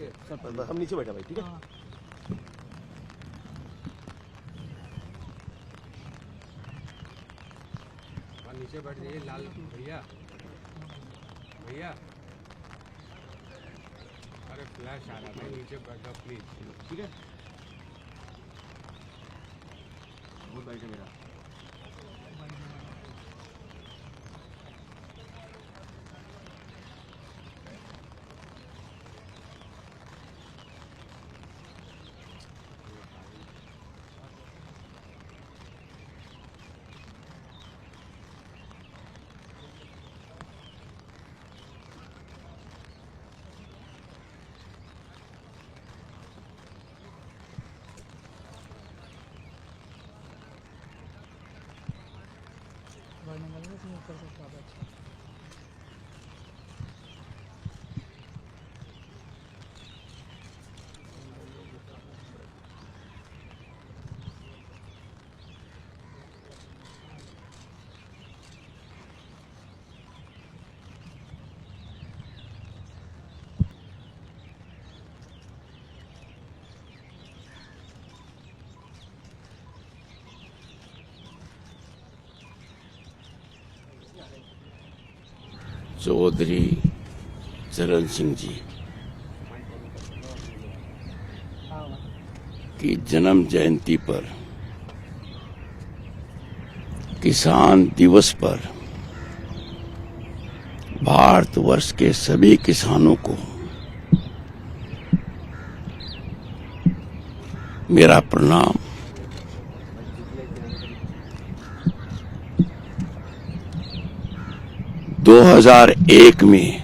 हम नीचे बैठे भाई, ठीक है। नीचे बैठ जाइए लाल भैया। भैया अरे फ्लैश आ रहा है, नीचे बैठ जाओ प्लीज, ठीक है। बहुत बैठे मेरा चौधरी चरण सिंह जी की जन्म जयंती पर किसान दिवस पर भारतवर्ष के सभी किसानों को मेरा प्रणाम। 2001 में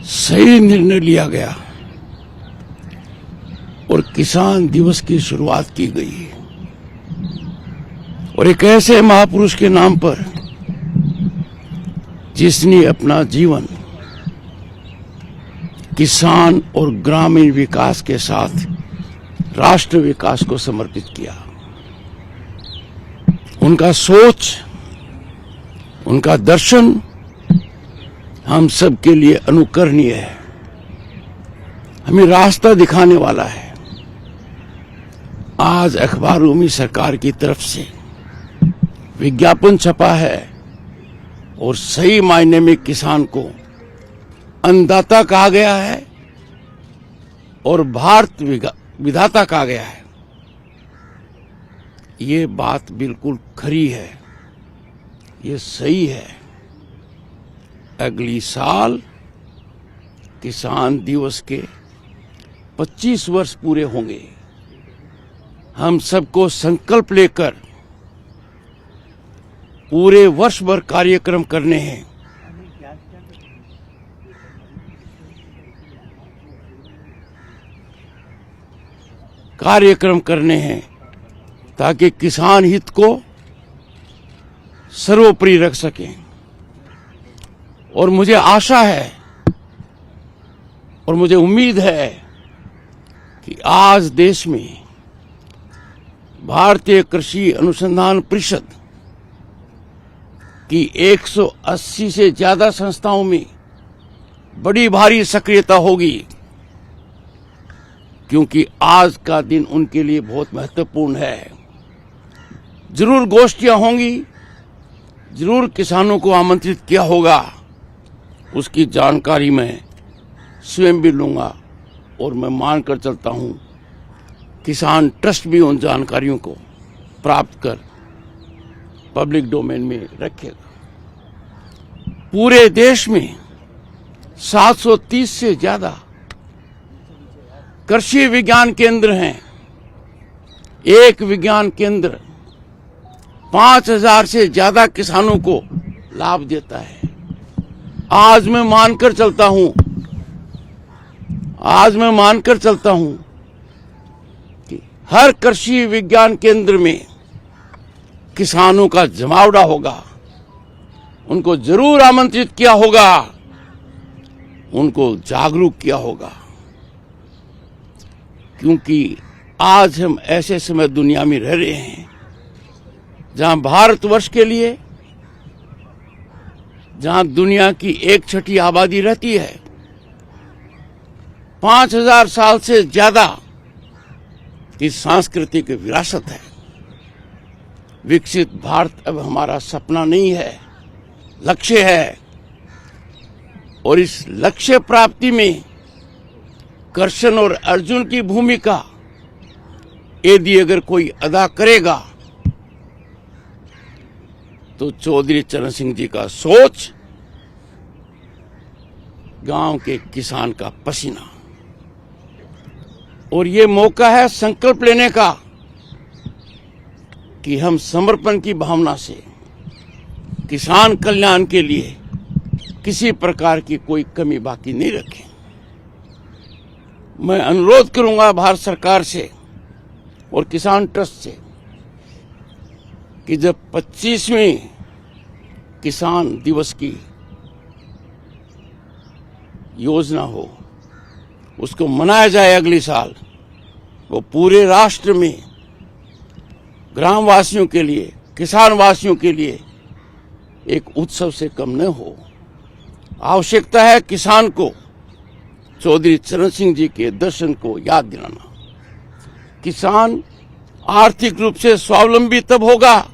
सही निर्णय लिया गया और किसान दिवस की शुरुआत की गई और एक ऐसे महापुरुष के नाम पर जिसने अपना जीवन किसान और ग्रामीण विकास के साथ राष्ट्र विकास को समर्पित किया। उनका सोच, उनका दर्शन हम सब के लिए अनुकरणीय है, हमें रास्ता दिखाने वाला है। आज अखबारों में सरकार की तरफ से विज्ञापन छपा है और सही मायने में किसान को अन्नदाता कहा गया है और भारत विधाता कहा गया है। ये बात बिल्कुल खरी है, ये सही है। अगली साल किसान दिवस के 25 वर्ष पूरे होंगे। हम सबको संकल्प लेकर पूरे वर्ष भर कार्यक्रम करने हैं। कार्यक्रम करने हैं ताकि किसान हित को सर्वोपरि रख सकें। और मुझे आशा है और मुझे उम्मीद है कि आज देश में भारतीय कृषि अनुसंधान परिषद की 180 से ज्यादा संस्थाओं में बड़ी भारी सक्रियता होगी, क्योंकि आज का दिन उनके लिए बहुत महत्वपूर्ण है। जरूर गोष्ठियां होंगी, जरूर किसानों को आमंत्रित किया होगा, उसकी जानकारी मैं स्वयं भी लूंगा और मैं मानकर चलता हूं किसान ट्रस्ट भी उन जानकारियों को प्राप्त कर पब्लिक डोमेन में रखेगा। पूरे देश में 730 से ज्यादा कृषि विज्ञान केंद्र हैं। एक विज्ञान केंद्र 5000 से ज्यादा किसानों को लाभ देता है। आज मैं मानकर चलता हूं कि हर कृषि विज्ञान केंद्र में किसानों का जमावड़ा होगा। उनको जरूर आमंत्रित किया होगा, उनको जागरूक किया होगा, क्योंकि आज हम ऐसे समय दुनिया में रह रहे हैं जहां भारतवर्ष के लिए, जहां दुनिया की 1/6 आबादी रहती है, 5000 साल से ज्यादा की सांस्कृतिक विरासत है। विकसित भारत अब हमारा सपना नहीं है, लक्ष्य है। और इस लक्ष्य प्राप्ति में कृष्ण और अर्जुन की भूमिका यदि अगर कोई अदा करेगा तो चौधरी चरण सिंह जी का सोच, गांव के किसान का पसीना। और ये मौका है संकल्प लेने का कि हम समर्पण की भावना से किसान कल्याण के लिए किसी प्रकार की कोई कमी बाकी नहीं रखें। मैं अनुरोध करूंगा भारत सरकार से और किसान ट्रस्ट से कि जब 25वें किसान दिवस की योजना हो, उसको मनाया जाए अगले साल, वो पूरे राष्ट्र में ग्रामवासियों के लिए, किसान वासियों के लिए एक उत्सव से कम न हो। आवश्यकता है किसान को चौधरी चरण सिंह जी के दर्शन को याद दिलाना। किसान आर्थिक रूप से स्वावलंबी तब होगा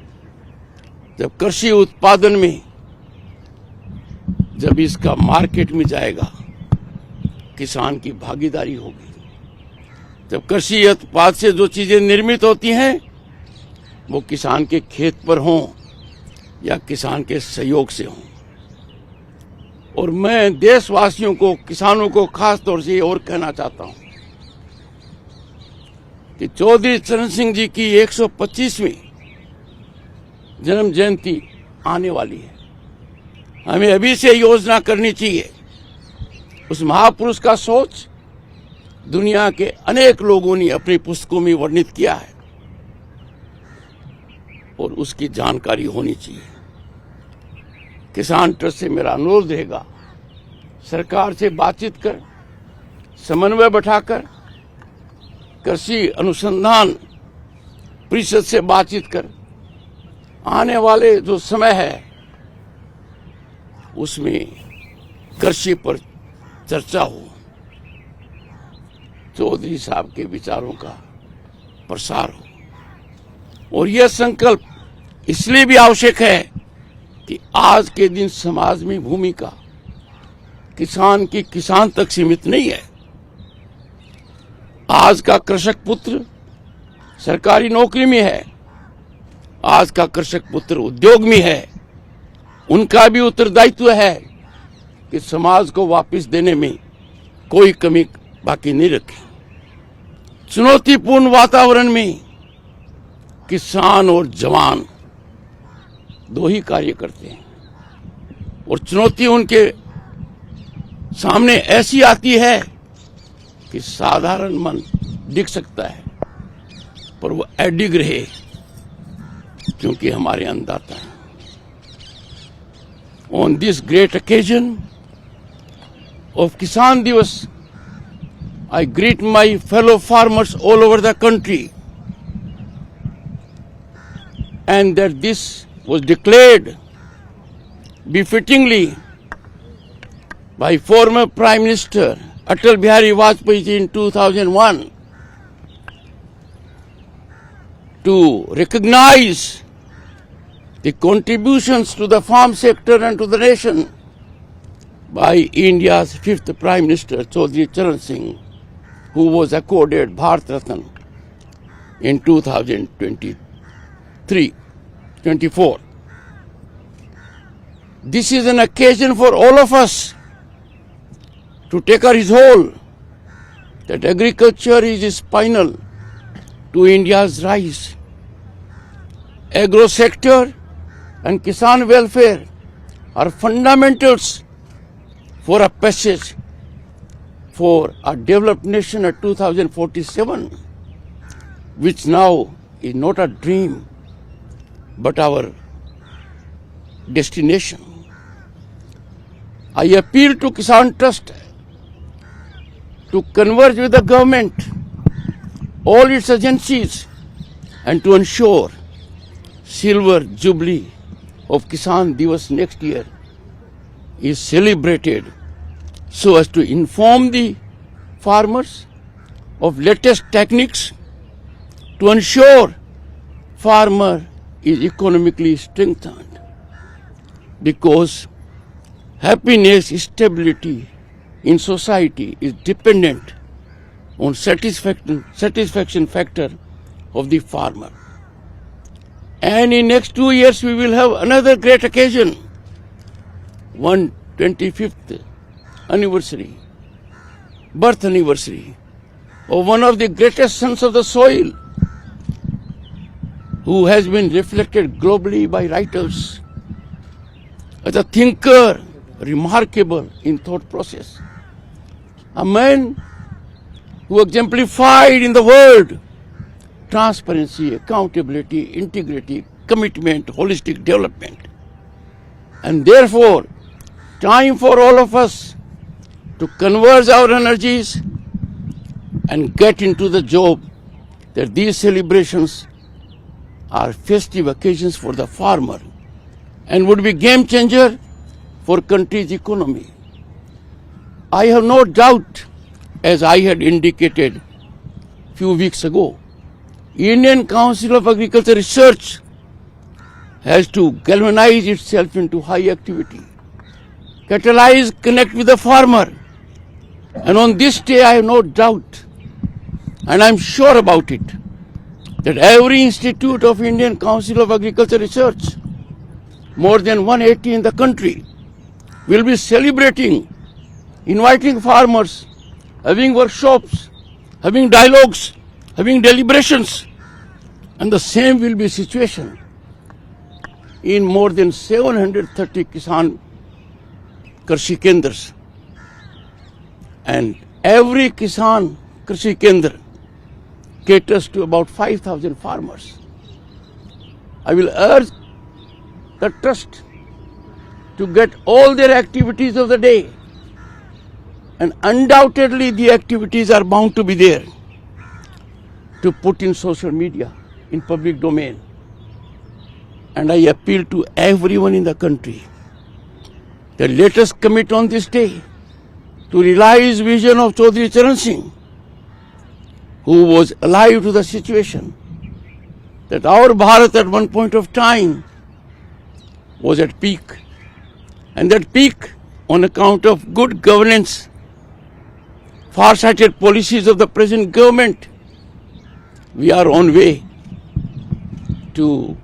जब कृषि उत्पादन में, जब इसका मार्केट में जाएगा, किसान की भागीदारी होगी। जब कृषि उत्पाद से जो चीजें निर्मित होती हैं वो किसान के खेत पर हों या किसान के सहयोग से हों। और मैं देशवासियों को, किसानों को खास तौर से और कहना चाहता हूं कि चौधरी चरण सिंह जी की 125वीं जन्म जयंती आने वाली है। हमें अभी से योजना करनी चाहिए। उस महापुरुष का सोच दुनिया के अनेक लोगों ने अपनी पुस्तकों में वर्णित किया है और उसकी जानकारी होनी चाहिए। किसान ट्रस्ट से मेरा अनुरोध रहेगा, सरकार से बातचीत कर, समन्वय बैठाकर, कृषि अनुसंधान परिषद से बातचीत कर, आने वाले जो समय है उसमें कृषि पर चर्चा हो, चौधरी साहब के विचारों का प्रसार हो। और यह संकल्प इसलिए भी आवश्यक है कि आज के दिन समाज में भूमिका किसान की किसान तक सीमित नहीं है। आज का कृषक पुत्र सरकारी नौकरी में है, आज का कृषक पुत्र उद्योग में है। उनका भी उत्तरदायित्व है कि समाज को वापस देने में कोई कमी बाकी नहीं रखे। चुनौतीपूर्ण वातावरण में किसान और जवान दो ही कार्य करते हैं और चुनौती उनके सामने ऐसी आती है कि साधारण मन दिख सकता है पर वो अडिग रहे, क्योंकि हमारे अन्नदाता हैं। On this great occasion of Kisan Divas, I greet my fellow farmers all over the country, and that this was declared befittingly by former Prime Minister Atal Bihari Vajpayee in 2001 to recognize the contributions to the farm sector and to the nation by India's 5th Prime Minister Chaudhry Charan Singh, who was accorded Bharat Ratna in 2024. This is an occasion for all of us to take our resolve that agriculture is spinal to India's rise. Agro sector and Kisan welfare are fundamentals for a passage for a developed nation at 2047, which now is not a dream but our destination. I appeal to Kisan Trust to converge with the government, all its agencies, and to ensure silver jubilee of Kisan Divas next year is celebrated so as to inform the farmers of latest techniques to ensure farmer is economically strengthened, because happiness, stability in society is dependent on satisfaction factor of the farmer. And in next 2 years we will have another great occasion, 125th anniversary, birth anniversary of one of the greatest sons of the soil, who has been reflected globally by writers as a thinker, remarkable in thought process, a man who exemplified in the world transparency, accountability, integrity, commitment, holistic development. And therefore, time for all of us to converge our energies and get into the job, that these celebrations are festive occasions for the farmer and would be game changer for country's economy. I have no doubt, as I had indicated few weeks ago, Indian Council of Agriculture Research has to galvanize itself into high activity, catalyze, connect with the farmer. And on this day I have no doubt, and I am sure about it, that every institute of Indian Council of Agriculture Research, more than 180 in the country, will be celebrating, inviting farmers, having workshops, having dialogues, having deliberations, and the same will be situation in more than 730 Kisan Krishi Kendras. And every Kisan Krishi Kendra caters to about 5,000 farmers. I will urge the trust to get all their activities of the day, and undoubtedly the activities are bound to be there, to put in social media, in public domain. And I appeal to everyone in the country that let us commit on this day to realize vision of Chaudhry Charan Singh, who was alive to the situation that our Bharat at one point of time was at peak. And that peak, on account of good governance, far-sighted policies of the present government, we are on way to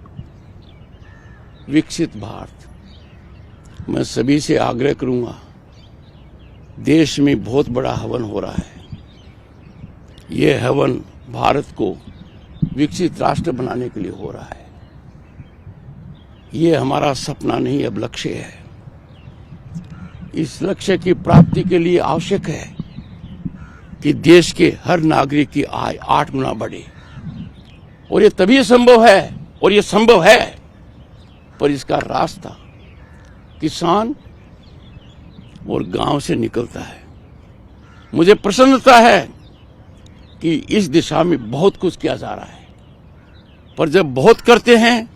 विकसित भारत. मैं सभी से आग्रह करूंगा, देश में बहुत बड़ा हवन हो रहा है. ये हवन भारत को विकसित राष्ट्र बनाने के लिए हो रहा है. ये हमारा सपना नहीं, अब लक्ष्य है. इस लक्ष्य की प्राप्ति के लिए आवश्यक है कि देश के हर नागरिक की आय 8 गुना बढ़े. और ये तभी संभव है, और ये संभव है, पर इसका रास्ता किसान और गांव से निकलता है. मुझे प्रसन्नता है कि इस दिशा में बहुत कुछ किया जा रहा है, पर जब बहुत करते हैं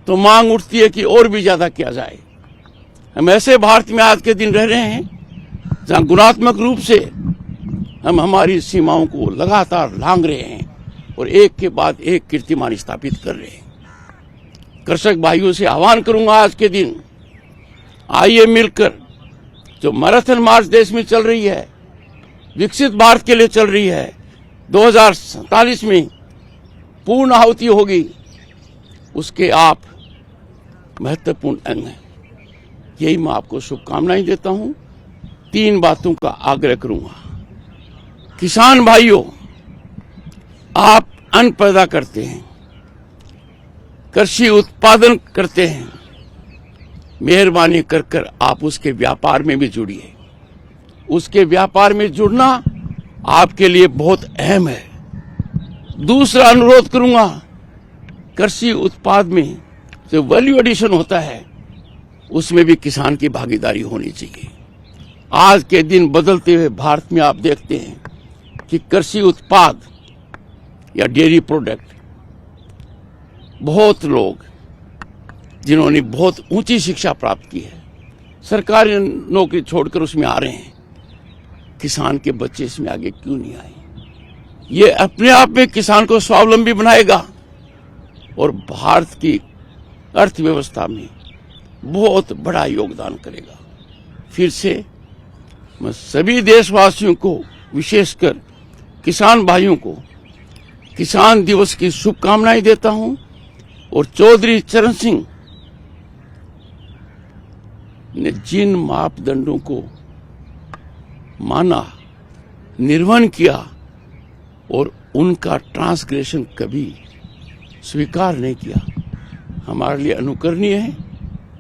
तो मांग उठती है कि और भी ज्यादा किया जाए. हम ऐसे भारत में आज के दिन रह रहे हैं जहां गुणात्मक रूप से हम हमारी सीमाओं को लगातार लांघ रहे हैं और एक के बाद एक कीर्तिमान स्थापित कर रहे हैं. कृषक भाइयों से आह्वान करूंगा, आज के दिन आइए मिलकर, जो मैराथन मार्च देश में चल रही है, विकसित भारत के लिए चल रही है, 2047 में पूर्ण आहुति होगी, उसके आप महत्वपूर्ण अंग हैं. यही मैं आपको शुभकामनाएं देता हूं. 3 बातों का आग्रह करूंगा. किसान भाइयों, आप अन्न पैदा करते हैं, कृषि उत्पादन करते हैं, मेहरबानी कर कर आप उसके व्यापार में भी जुड़िए. उसके व्यापार में जुड़ना आपके लिए बहुत अहम है. दूसरा अनुरोध करूंगा, कृषि उत्पाद में जो वैल्यू एडिशन होता है उसमें भी किसान की भागीदारी होनी चाहिए. आज के दिन बदलते हुए भारत में आप देखते हैं कि कृषि उत्पाद या डेयरी प्रोडक्ट, बहुत लोग जिन्होंने बहुत ऊंची शिक्षा प्राप्त की है, सरकारी नौकरी छोड़कर उसमें आ रहे हैं. किसान के बच्चे इसमें आगे क्यों नहीं आए? ये अपने आप में किसान को स्वावलंबी बनाएगा और भारत की अर्थव्यवस्था में बहुत बड़ा योगदान करेगा। फिर से मैं सभी देशवासियों को, विशेषकर किसान भाइयों को किसान दिवस की शुभकामनाएं देता हूं और चौधरी चरण सिंह ने जिन मापदंडों को माना, निर्वहन किया और उनका ट्रांसग्रेशन कभी स्वीकार नहीं किया, हमारे लिए अनुकरणीय है।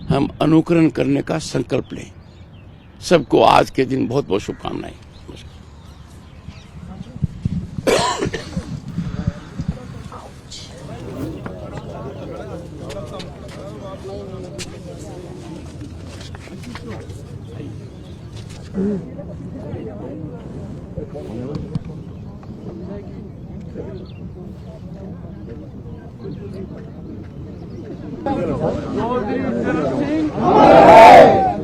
हम अनुकरण करने का संकल्प लें। सबको आज के दिन बहुत बहुत शुभकामनाएं। चौधरी चरण सिंह